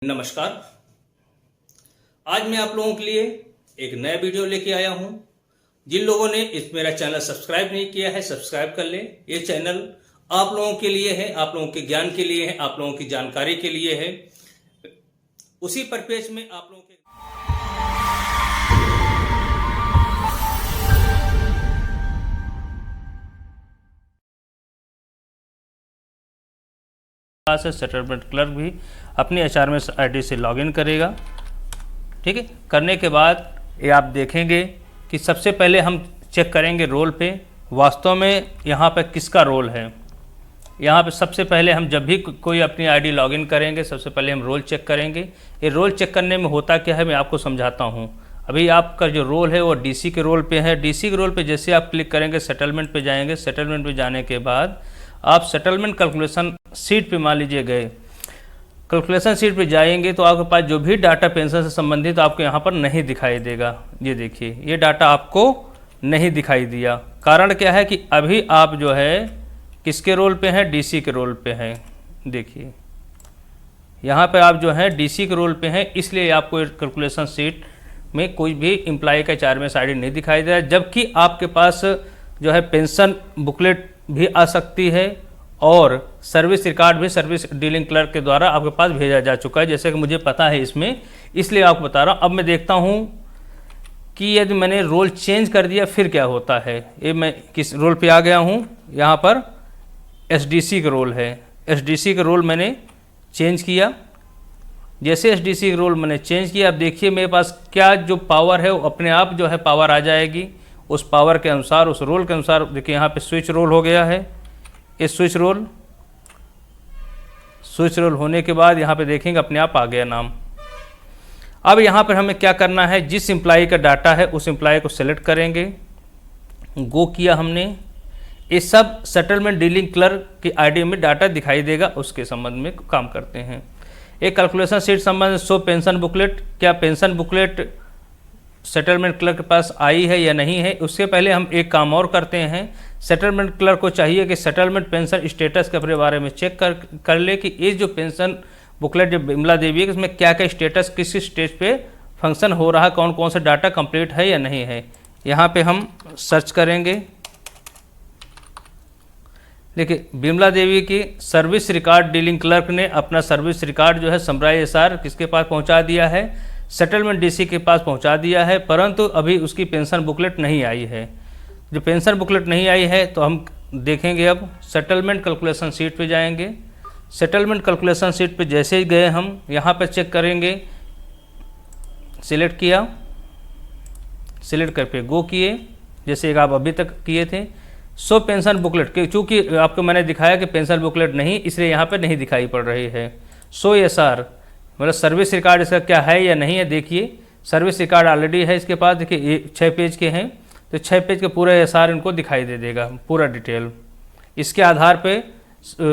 नमस्कार। आज मैं आप लोगों के लिए एक नया वीडियो लेके आया हूं। जिन लोगों ने इस मेरा चैनल सब्सक्राइब नहीं किया है, सब्सक्राइब कर लें। ये चैनल आप लोगों के लिए है, आप लोगों के ज्ञान के लिए है, आप लोगों की जानकारी के लिए है। उसी परिपेक्ष में आप लोगों के सेटलमेंट क्लर्क भी अपनी HRMS ID से लॉगिन करेगा। ठीक है, करने के बाद ये आप देखेंगे कि सबसे पहले हम चेक करेंगे रोल पे वास्तव में यहाँ पे किसका रोल है। यहाँ पे सबसे पहले हम जब भी कोई अपनी आईडी लॉगिन करेंगे सबसे पहले हम रोल चेक करेंगे। ये रोल चेक करने में होता क्या है मैं आपको समझाता हूँ। अभी आपका जो रोल है वो DC के रोल पे है। DC के रोल पे जैसे आप क्लिक करेंगे सेटलमेंट पे जाएंगे। सेटलमेंट पे जाने के बाद आप सेटलमेंट कैलकुलेशन शीट पे मान लीजिए गए। कैलकुलेशन शीट पे जाएंगे तो आपके पास जो भी डाटा पेंशन से संबंधित आपको यहाँ पर नहीं दिखाई देगा। ये देखिए, ये डाटा आपको नहीं दिखाई दिया। कारण क्या है कि अभी आप जो है किसके रोल पे हैं, DC के रोल पे हैं। देखिए यहाँ पे आप जो है DC के रोल पे हैं, इसलिए आपको कैलकुलेशन शीट में कोई भी एम्प्लॉय का HRMS ID नहीं दिखाई दे रहा है। जबकि आपके पास जो है पेंशन बुकलेट भी आ सकती है और सर्विस रिकॉर्ड भी सर्विस डीलिंग क्लर्क के द्वारा आपके पास भेजा जा चुका है, जैसे कि मुझे पता है इसमें, इसलिए आपको बता रहा हूँ। अब मैं देखता हूँ कि यदि मैंने रोल चेंज कर दिया फिर क्या होता है। ये मैं किस रोल पे आ गया हूँ, यहाँ पर SDC का रोल है। SDC का रोल मैंने चेंज किया। जैसे SDC का रोल मैंने चेंज किया, अब देखिए मेरे पास क्या जो पावर है वो अपने आप जो है पावर आ जाएगी। उस पावर के अनुसार, उस रोल के अनुसार देखिए यहाँ पे स्विच रोल हो गया है। इस स्विच रोल होने के बाद यहाँ पे देखेंगे अपने आप आ गया नाम। अब यहाँ पर हमें क्या करना है, जिस एम्प्लॉय का डाटा है उस एम्प्लॉय को सेलेक्ट करेंगे। गो किया हमने। ये सब सेटलमेंट डीलिंग क्लर्क की आईडी में डाटा दिखाई देगा, उसके संबंध में काम करते हैं। एक कैलकुलेशन शीट संबंध शो पेंशन बुकलेट, क्या पेंशन बुकलेट सेटलमेंट क्लर्क के पास आई है या नहीं है। उससे पहले हम एक काम और करते हैं। सेटलमेंट क्लर्क को चाहिए कि सेटलमेंट पेंशन स्टेटस के बारे में चेक कर ले कि ये जो पेंशन बुकलेट जो बिमला देवी है इसमें क्या क्या स्टेटस, किस स्टेज पे फंक्शन हो रहा है, कौन कौन सा डाटा कंप्लीट है या नहीं है। यहाँ पे हम सर्च करेंगे। देखिए बिमला देवी की सर्विस रिकॉर्ड डीलिंग क्लर्क ने अपना सर्विस रिकॉर्ड जो है समराइज SR किसके पास पहुँचा दिया है, सेटलमेंट DC के पास पहुंचा दिया है, परंतु अभी उसकी पेंशन बुकलेट नहीं आई है। जो पेंशन बुकलेट नहीं आई है तो हम देखेंगे। अब सेटलमेंट कैलकुलेशन शीट पे जाएंगे। सेटलमेंट कैलकुलेशन शीट पे जैसे ही गए हम यहाँ पे चेक करेंगे। सिलेक्ट किया, सिलेक्ट करके गो किए, जैसे आप अभी तक किए थे। सो पेंशन बुकलेट, चूँकि आपको मैंने दिखाया कि पेंशन बुकलेट नहीं, इसलिए यहाँ पर नहीं दिखाई पड़ रही है। सो SR मतलब सर्विस रिकॉर्ड इसका क्या है या नहीं है। देखिए सर्विस रिकॉर्ड ऑलरेडी है इसके पास। देखिए ये 6 पेज के हैं तो 6 पेज के पूरा SR इनको दिखाई दे देगा, पूरा डिटेल। इसके आधार पे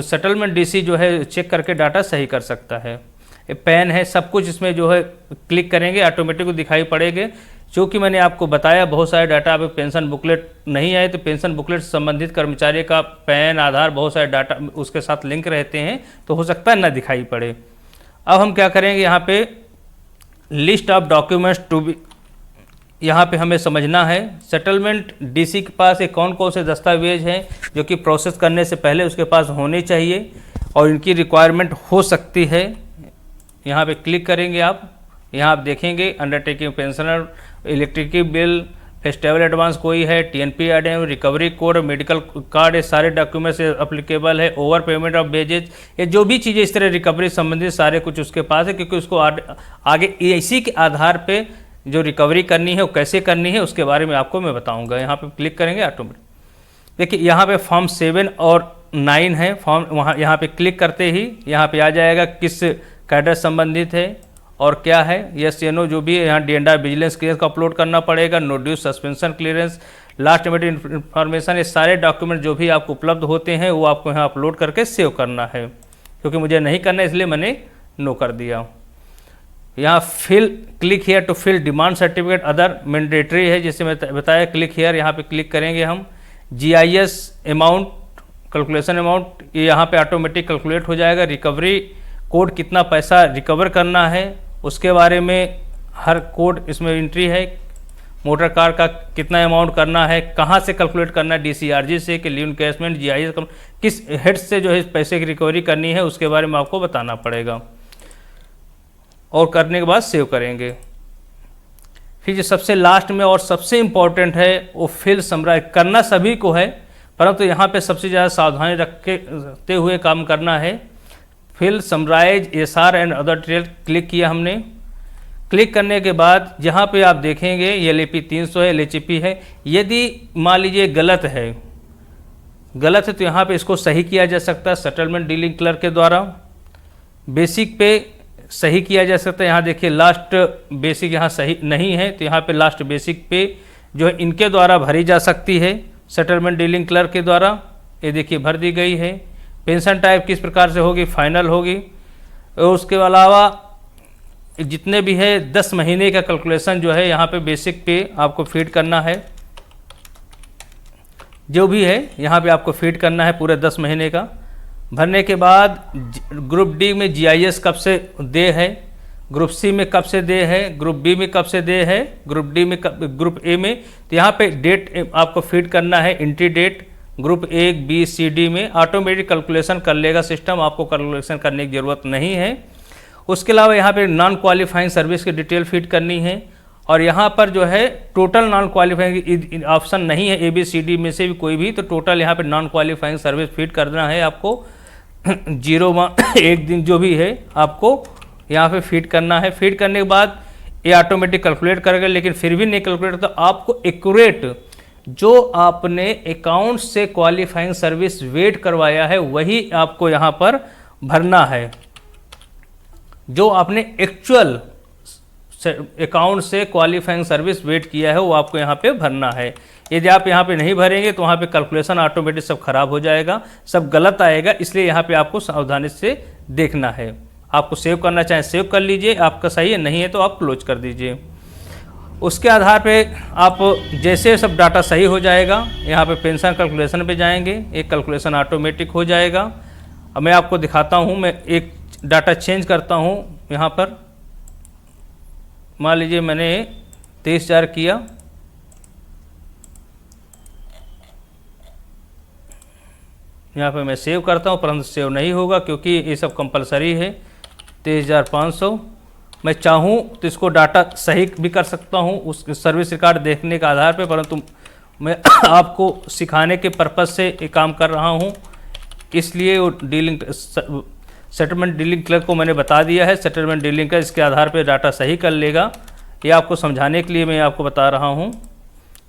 सेटलमेंट DC जो है चेक करके डाटा सही कर सकता है। ये पेन है, सब कुछ इसमें जो है क्लिक करेंगे ऑटोमेटिक दिखाई पड़ेंगे। चूँकि मैंने आपको बताया बहुत सारे डाटा अभी पेंशन बुकलेट नहीं आए, तो पेंशन बुकलेट से संबंधित कर्मचारी का पैन, आधार, बहुत सारे डाटा उसके साथ लिंक रहते हैं, तो हो सकता है ना दिखाई पड़े। अब हम क्या करेंगे, यहाँ पे list of documents to be, यहाँ पे हमें समझना है सेटलमेंट DC के पास ये कौन कौन से दस्तावेज हैं जो कि प्रोसेस करने से पहले उसके पास होने चाहिए और इनकी रिक्वायरमेंट हो सकती है। यहाँ पे क्लिक करेंगे आप। यहाँ आप देखेंगे undertaking pensioner, electric bill, festival advance कोई है, TNP item, recovery code, medical card, ये सारे डॉक्यूमेंट्स अप्लीकेबल है। ओवर पेमेंट ऑफ वेजेज, ये जो भी चीज़ें इस तरह रिकवरी संबंधित सारे कुछ उसके पास है, क्योंकि उसको आगे इसी के आधार पे जो रिकवरी करनी है वो कैसे करनी है उसके बारे में आपको मैं बताऊंगा। यहाँ पे क्लिक करेंगे ऑटोमेटिक। देखिए यहाँ पे फॉर्म 7 और 9 है फॉर्म, वहाँ यहाँ पे क्लिक करते ही यहाँ पे आ जाएगा किस कैडर संबंधित है और क्या है। यस या नो जो भी है, यहाँ D&R विजिलेंस क्लियरेंस को अपलोड करना पड़ेगा, no due suspension clearance, last minute information, ये सारे डॉक्यूमेंट जो भी आपको उपलब्ध होते हैं वो आपको यहाँ अपलोड करके सेव करना है। क्योंकि मुझे नहीं करना इसलिए मैंने नो कर दिया। यहाँ fill, click here to fill demand certificate other mandatory है, जैसे मैं बताया। क्लिक हियर, यहाँ पे क्लिक करेंगे हम। GIS अमाउंट, कैलकुलेशन अमाउंट, ये यहाँ पे ऑटोमेटिक कैलकुलेट हो जाएगा। रिकवरी कोड कितना पैसा रिकवर करना है उसके बारे में हर कोड इसमें एंट्री है। मोटर कार का कितना अमाउंट करना है, कहाँ से कैलकुलेट करना है, डीसीआरजी से कि लीव इनकैशमेंट, जीआईएस, किस हेड से जो है पैसे की रिकवरी करनी है उसके बारे में आपको बताना पड़ेगा। और करने के बाद सेव करेंगे। फिर जो सबसे लास्ट में और सबसे इम्पॉर्टेंट है वो फिल समराइज करना सभी को है, परंतु यहाँ पे सबसे ज़्यादा सावधानी रखते हुए काम करना है। Fill summarise SR and other detail click किया हमने। क्लिक करने के बाद यहाँ पे आप देखेंगे ये LAP 300 है, LHP है। यदि मान लीजिए गलत है तो यहाँ पे इसको सही किया जा सकता है सेटलमेंट डीलिंग क्लर्क के द्वारा। बेसिक पे सही किया जा सकता है। यहाँ देखिए लास्ट बेसिक यहाँ सही नहीं है तो यहाँ पे लास्ट बेसिक पे जो है इनके द्वारा भरी जा सकती है सेटलमेंट डीलिंग क्लर्क के द्वारा। ये देखिए भर दी गई है। पेंशन टाइप किस प्रकार से होगी, फाइनल होगी। और उसके अलावा जितने भी है 10 महीने का कैलकुलेशन जो है यहाँ पे बेसिक पे आपको फीड करना है। जो भी है यहाँ पे आपको फीड करना है पूरे 10 महीने का। भरने के बाद ग्रुप डी में जीआईएस कब से दे है, ग्रुप सी में कब से दे है, ग्रुप बी में कब से दे है, ग्रुप डी में ग्रुप ए में। तो यहाँ पे डेट आपको फीड करना है, entry date. Group A B C D में ऑटोमेटिक कैलकुलेशन कर लेगा सिस्टम, आपको कैलकुलेशन करने की ज़रूरत नहीं है। उसके अलावा यहाँ पे नॉन क्वालिफाइंग सर्विस की डिटेल फीड करनी है। और यहाँ पर जो है टोटल नॉन क्वालिफाइंग ऑप्शन नहीं है, ABCD में से भी कोई भी, तो टोटल यहाँ पे नॉन क्वालिफाइंग सर्विस फीड करना है आपको। 0 1 दिन जो भी है आपको यहाँ पे फीड करना है। फीड करने के बाद ये ऑटोमेटिक कैलकुलेट करेगा, लेकिन फिर भी नहीं कैलकुलेट तो आपको एक्यूरेट जो आपने अकाउंट से क्वालिफाइंग सर्विस वेट करवाया है वही आपको यहाँ पर भरना है। जो आपने एक्चुअल अकाउंट से क्वालिफाइंग सर्विस वेट किया है वो आपको यहाँ पे भरना है। यदि आप यहाँ पे नहीं भरेंगे तो वहाँ पे कैलकुलेशन ऑटोमेटिक सब खराब हो जाएगा, सब गलत आएगा। इसलिए यहाँ पे आपको सावधानी से देखना है। आपको सेव करना चाहे सेव कर लीजिए, आपका सही है, नहीं है तो आप क्लोज कर दीजिए। उसके आधार पे आप जैसे सब डाटा सही हो जाएगा यहाँ पे पेंशन कैलकुलेशन पे जाएंगे, एक कैलकुलेशन ऑटोमेटिक हो जाएगा। अब मैं आपको दिखाता हूँ, मैं एक डाटा चेंज करता हूँ। यहाँ पर मान लीजिए मैंने 23,000 किया, यहाँ पे मैं सेव करता हूँ, परंतु सेव नहीं होगा क्योंकि ये सब कंपलसरी है। 23,500 मैं चाहूँ तो इसको डाटा सही भी कर सकता हूँ उस सर्विस रिकॉर्ड देखने के आधार पे, परंतु मैं आपको सिखाने के पर्पज़ से ये काम कर रहा हूँ। इसलिए वो डीलिंग सेटलमेंट डीलिंग क्लर्क को मैंने बता दिया है, सेटलमेंट डीलिंग का इसके आधार पे डाटा सही कर लेगा। ये आपको समझाने के लिए मैं आपको बता रहा हूँ,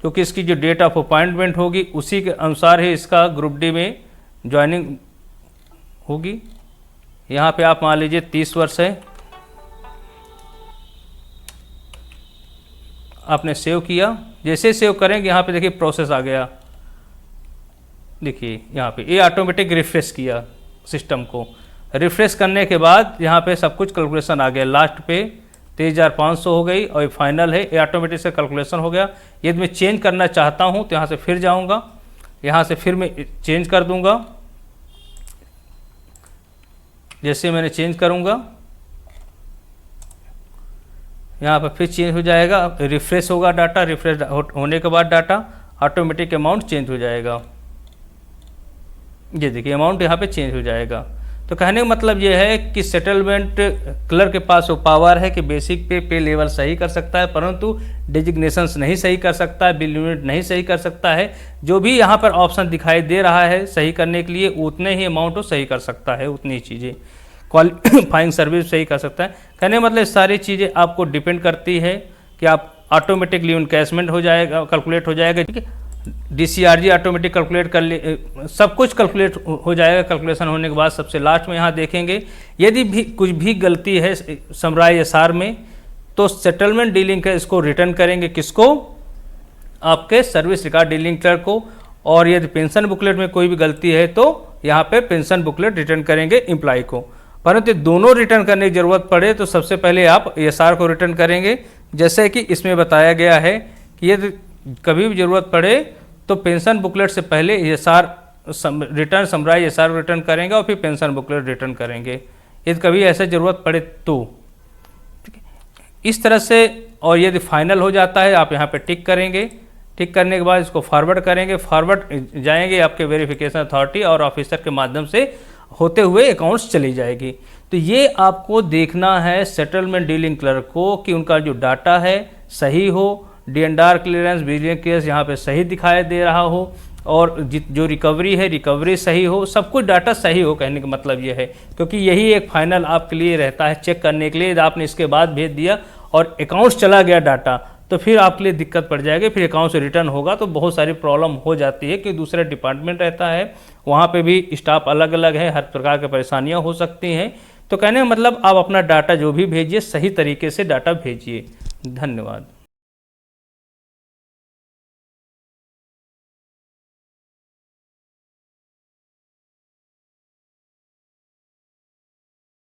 क्योंकि इसकी जो डेट ऑफ अपॉइंटमेंट होगी उसी के अनुसार ही इसका ग्रुप डी में ज्वाइनिंग होगी। यहाँ पे आप मान लीजिए 30 वर्ष है, आपने सेव किया। जैसे सेव करेंगे यहाँ पे देखिए प्रोसेस आ गया। देखिए यहाँ पे ये ऑटोमेटिक रिफ्रेश किया सिस्टम को। रिफ्रेश करने के बाद यहाँ पे सब कुछ कैलकुलेशन आ गया। लास्ट पे 23,500 हो गई और ये फाइनल है, ये ऑटोमेटिक से कैलकुलेशन हो गया। यदि मैं चेंज करना चाहता हूँ तो यहाँ से फिर जाऊँगा, यहाँ से फिर मैं चेंज कर दूँगा। जैसे मैंने चेंज करूँगा यहाँ पर फिर चेंज हो जाएगा, रिफ्रेश होगा डाटा। रिफ्रेश होने के बाद डाटा ऑटोमेटिक अमाउंट चेंज हो जाएगा। ये देखिए अमाउंट यहाँ पे चेंज हो जाएगा। तो कहने का मतलब ये है कि सेटलमेंट क्लर्क के पास वो पावर है कि बेसिक पे लेवल सही कर सकता है, परंतु डिजिग्नेशंस नहीं सही कर सकता है, बिल यूनिट नहीं सही कर सकता है। जो भी यहाँ पर ऑप्शन दिखाई दे रहा है सही करने के लिए उतने ही अमाउंट वो सही कर सकता है, उतनी चीज़ें क्वालिफाइंग सर्विस सही कर सकता है। कहने मतलब सारी चीज़ें आपको डिपेंड करती है कि आप ऑटोमेटिक लीव इनकैशमेंट हो जाएगा, कैलकुलेट हो जाएगा, ठीक है। DCRG ऑटोमेटिक कैलकुलेट कर ले, सब कुछ कैलकुलेट हो जाएगा। कैलकुलेशन होने के बाद सबसे लास्ट में यहाँ देखेंगे यदि भी कुछ भी गलती है समराइज एसआर में तो सेटलमेंट डीलिंग का इसको रिटर्न करेंगे किसको, आपके सर्विस रिकॉर्ड डीलिंग क्लर्क को। और यदि पेंशन बुकलेट में कोई भी गलती है तो यहाँ पे पेंशन बुकलेट रिटर्न करेंगे एम्प्लॉय को। परंतु दोनों रिटर्न करने की जरूरत पड़े तो सबसे पहले आप एसआर को रिटर्न करेंगे। जैसे कि इसमें बताया गया है कि यदि कभी भी ज़रूरत पड़े तो पेंशन बुकलेट से पहले SR return summarise SR return करेंगे और फिर पेंशन बुकलेट रिटर्न करेंगे। यदि कभी ऐसा ज़रूरत पड़े तो। इस तरह से, और यदि फाइनल हो जाता है आप यहाँ पे टिक करेंगे। टिक करने के बाद इसको फॉरवर्ड करेंगे, फॉरवर्ड जाएंगे आपके वेरिफिकेशन अथॉरिटी और ऑफिसर के माध्यम से होते हुए अकाउंट्स चली जाएगी। तो ये आपको देखना है सेटलमेंट डीलिंग क्लर्क को कि उनका जो डाटा है सही हो, D&R क्लियरेंस, विजिलेंस केस यहाँ पे सही दिखाई दे रहा हो, और जो रिकवरी है रिकवरी सही हो, सब कुछ डाटा सही हो। कहने का मतलब ये है, क्योंकि यही एक फाइनल आपके लिए रहता है चेक करने के लिए। आपने इसके बाद भेज दिया और अकाउंट्स चला गया डाटा, तो फिर आपके लिए दिक्कत पड़ जाएगी, फिर अकाउंट से रिटर्न होगा तो बहुत सारी प्रॉब्लम हो जाती है कि दूसरा डिपार्टमेंट रहता है, वहाँ पे भी स्टाफ अलग अलग है, हर प्रकार की परेशानियाँ हो सकती हैं। तो कहने का मतलब आप अपना डाटा जो भी भेजिए सही तरीके से डाटा भेजिए। धन्यवाद।